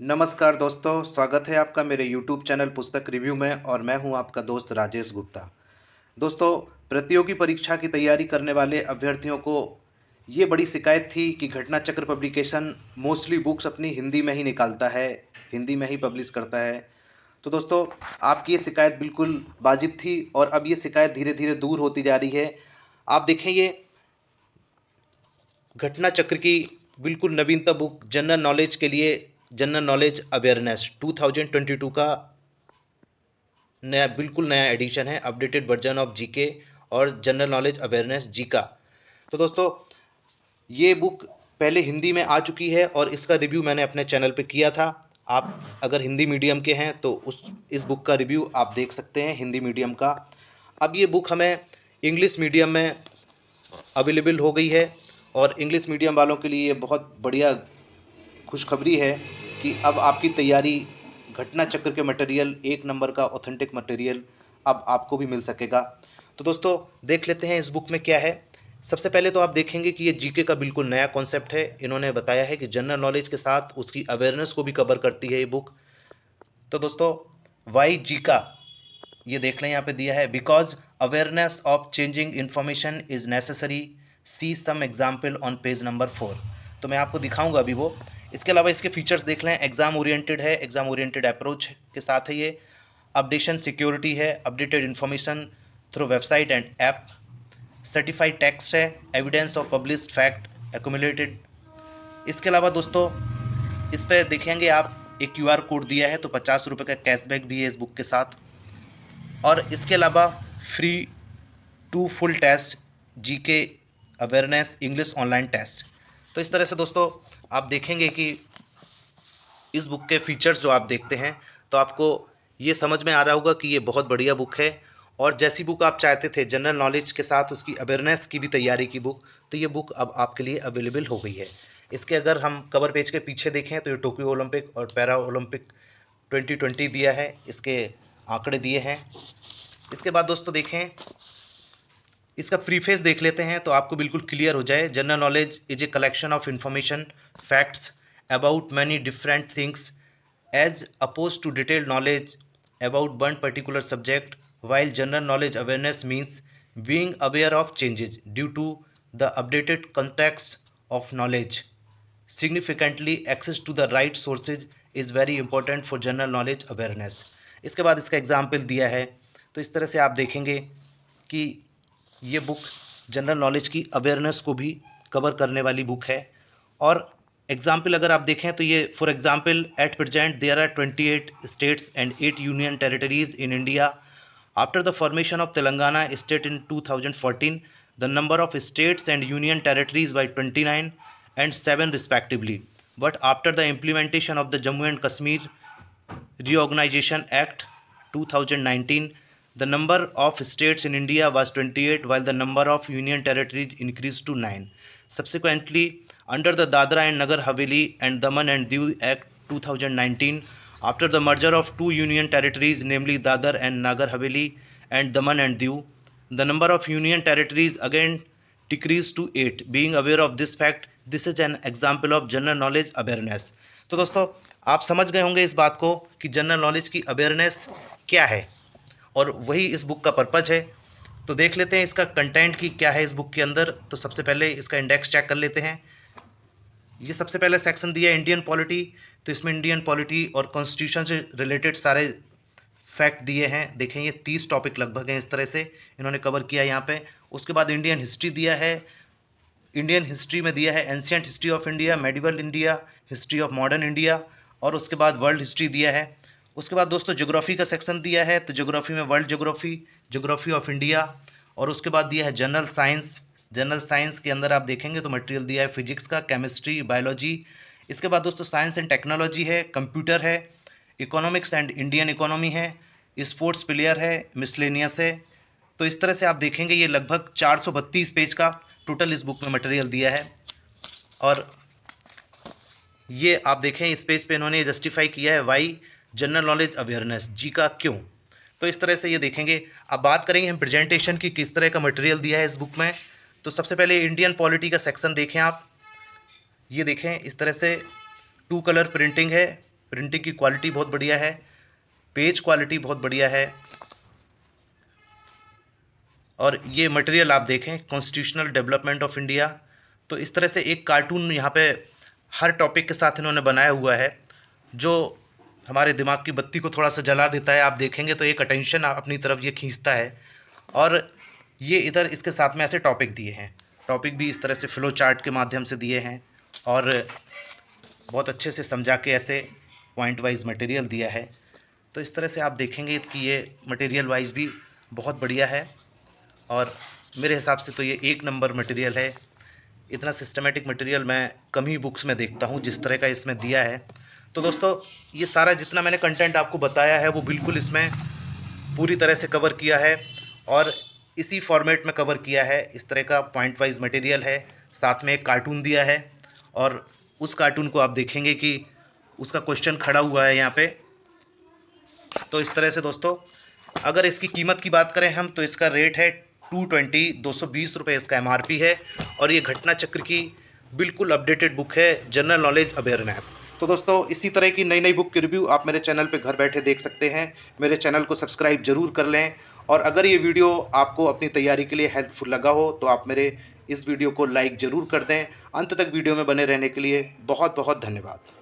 नमस्कार दोस्तों, स्वागत है आपका मेरे YouTube चैनल पुस्तक रिव्यू में और मैं हूं आपका दोस्त राजेश गुप्ता। दोस्तों, प्रतियोगी परीक्षा की तैयारी करने वाले अभ्यर्थियों को ये बड़ी शिकायत थी कि घटना चक्र पब्लिकेशन मोस्टली बुक्स अपनी हिंदी में ही निकालता है, हिंदी में ही पब्लिश करता है। तो दोस्तों, आपकी ये शिकायत बिल्कुल वाजिब थी और अब ये शिकायत धीरे-धीरे दूर होती जा रही है। आप देखें ये घटना चक्र की बिल्कुल नवीनतम बुक जनरल नॉलेज के लिए जनरल नॉलेज अवेयरनेस 2022 का नया बिल्कुल नया एडिशन है, अपडेटेड वर्जन ऑफ जीके और जनरल नॉलेज अवेयरनेस जीका। तो दोस्तों, ये बुक पहले हिंदी में आ चुकी है और इसका रिव्यू मैंने अपने चैनल पे किया था। आप अगर हिंदी मीडियम के हैं तो इस बुक का रिव्यू आप देख सकते हैं हिंदी मीडियम का। अब ये बुक हमें इंग्लिश मीडियम में अवेलेबल हो गई है और इंग्लिश मीडियम वालों के लिए ये बहुत बढ़िया खुशखबरी है कि अब आपकी तैयारी घटना चक्र के मटेरियल एक नंबर का ऑथेंटिक मटेरियल अब आपको भी मिल सकेगा। तो दोस्तों, देख लेते हैं इस बुक में क्या है। सबसे पहले तो आप देखेंगे कि ये जीके का बिल्कुल नया कॉन्सेप्ट है। इन्होंने बताया है कि जनरल नॉलेज के साथ उसकी अवेयरनेस को भी कवर करती है ये बुक। तो दोस्तों, वाई जीका ये देख लें, यहाँ पे दिया है because awareness of changing information is necessary, see some example on page number 4। तो मैं आपको दिखाऊंगा अभी वो। इसके अलावा इसके फीचर्स देख लें। एग्जाम ओरिएंटेड है, एग्जाम ओरिएंटेड अप्रोच के साथ है ये। अपडेशन सिक्योरिटी है, updated information through website and app. Certified text है, evidence of published fact accumulated. इसके अलावा दोस्तों, इस पर देखेंगे आप एक क्यूआर कोड दिया है, तो 50 रुपये का कैशबैक भी है इस बुक के साथ। और इसके अलावा free 2 full test GK awareness English online test. तो इस तरह से दोस्तों आप देखेंगे कि इस बुक के फीचर्स जो आप देखते हैं तो आपको ये समझ में आ रहा होगा कि ये बहुत बढ़िया बुक है। और जैसी बुक आप चाहते थे जनरल नॉलेज के साथ उसकी अवेयरनेस की भी तैयारी की बुक, तो ये बुक अब आपके लिए अवेलेबल हो गई है। इसके अगर हम कवर पेज के पीछे देखें तो ये टोक्यो ओलंपिक और पैरा ओलंपिक 2020 दिया है, इसके आंकड़े दिए हैं। इसके बाद दोस्तों देखें, इसका प्रीफेस देख लेते हैं तो आपको बिल्कुल क्लियर हो जाए। General knowledge is a collection of information facts about many different things as opposed to detailed knowledge about one particular subject, while general knowledge awareness means being aware of changes due to the updated context of knowledge. Significantly, access to the right sources is very important for general knowledge awareness. इसके बाद इसका example दिया है। तो इस तरह से आप देखेंगे कि ये बुक जनरल नॉलेज की अवेयरनेस को भी कवर करने वाली बुक है। और एग्जाम्पल अगर आप देखें तो ये for example at present there are 28 states and 8 union territories in India. After the formation of Telangana state in 2014, the number of states and union territories by 29 and 7 respectively. But after the implementation of the Jammu and Kashmir Reorganization Act 2019, the number of states in India was 28 while the number of union territories increased to 9. Subsequently, under the Dadra and Nagar Haveli and Daman and Diu Act 2019, after the merger of two union territories, namely Dadar and Nagar Haveli and Daman and Diu, the number of union territories again decreased to 8. Being aware of this fact, this is an example of general knowledge awareness. तो दोस्तों, आप समझ गए होंगे इस बात को कि जनरल नॉलेज की अवेयरनेस क्या है और वही इस बुक का पर्पज है। तो देख लेते हैं इसका कंटेंट की क्या है इस बुक के अंदर। तो सबसे पहले इसका इंडेक्स चेक कर लेते हैं। ये सबसे पहले सेक्शन दिया है इंडियन पॉलिटी, तो इसमें इंडियन पॉलिटी और कॉन्स्टिट्यूशन से रिलेटेड सारे फैक्ट दिए हैं। देखें ये 30 टॉपिक लगभग हैं, इस तरह से इन्होंने कवर किया यहाँ पे। उसके बाद इंडियन हिस्ट्री दिया है। इंडियन हिस्ट्री में दिया है ancient history of India, medieval India, history of modern India, और उसके बाद वर्ल्ड हिस्ट्री दिया है। उसके बाद दोस्तों ज्योग्राफी का सेक्शन दिया है, तो ज्योग्राफी में world geography, geography of India, और उसके बाद दिया है जनरल साइंस। जनरल साइंस के अंदर आप देखेंगे तो मटेरियल दिया है फिजिक्स का, केमिस्ट्री, बायोलॉजी। इसके बाद दोस्तों साइंस एंड टेक्नोलॉजी है, कंप्यूटर है, इकोनॉमिक्स एंड इंडियन इकोनॉमी है, स्पोर्ट्स प्लेयर है, मिसलेनियस है। तो इस तरह से आप देखेंगे ये लगभग 432 पेज का टोटल इस बुक में मटेरियल दिया है। और ये आप देखें इस पेज पे इन्होंने जस्टिफाई किया है वाई जनरल नॉलेज अवेयरनेस, जी का क्यों। तो इस तरह से ये देखेंगे। अब बात करेंगे हम प्रेजेंटेशन की, किस तरह का मटेरियल दिया है इस बुक में। तो सबसे पहले इंडियन पॉलिटी का सेक्शन देखें आप, ये देखें इस तरह से 2 कलर प्रिंटिंग है प्रिंटिंग की क्वालिटी बहुत बढ़िया है, पेज क्वालिटी बहुत बढ़िया है। और ये मटेरियल आप देखें, कॉन्स्टिट्यूशनल डेवलपमेंट ऑफ इंडिया। तो इस तरह से एक कार्टून यहाँ पे हर टॉपिक के साथ इन्होंने बनाया हुआ है, जो हमारे दिमाग की बत्ती को थोड़ा सा जला देता है। आप देखेंगे तो एक अटेंशन अपनी तरफ ये खींचता है। और ये इधर इसके साथ में ऐसे टॉपिक दिए हैं, टॉपिक भी इस तरह से फ्लो चार्ट के माध्यम से दिए हैं और बहुत अच्छे से समझा के ऐसे पॉइंट वाइज मटेरियल दिया है। तो इस तरह से आप देखेंगे कि ये मटेरियल वाइज भी बहुत बढ़िया है और मेरे हिसाब से तो ये एक नंबर मटेरियल है। इतना सिस्टमेटिक मटेरियल मैं कम ही बुक्स में देखता हूँ जिस तरह का इसमें दिया है। तो दोस्तों, ये सारा जितना मैंने कंटेंट आपको बताया है वो बिल्कुल इसमें पूरी तरह से कवर किया है और इसी फॉर्मेट में कवर किया है। इस तरह का पॉइंट वाइज मटेरियल है, साथ में एक कार्टून दिया है और उस कार्टून को आप देखेंगे कि उसका क्वेश्चन खड़ा हुआ है यहाँ पे। तो इस तरह से दोस्तों, अगर इसकी कीमत की बात करें हम तो इसका रेट है 220 रुपये इसका MRP है और ये घटना चक्र की बिल्कुल अपडेटेड बुक है, जनरल नॉलेज अवेयरनेस। तो दोस्तों, इसी तरह की नई नई बुक की रिव्यू आप मेरे चैनल पे घर बैठे देख सकते हैं। मेरे चैनल को सब्सक्राइब जरूर कर लें और अगर ये वीडियो आपको अपनी तैयारी के लिए हेल्पफुल लगा हो तो आप मेरे इस वीडियो को लाइक ज़रूर कर दें। अंत तक वीडियो में बने रहने के लिए बहुत बहुत धन्यवाद।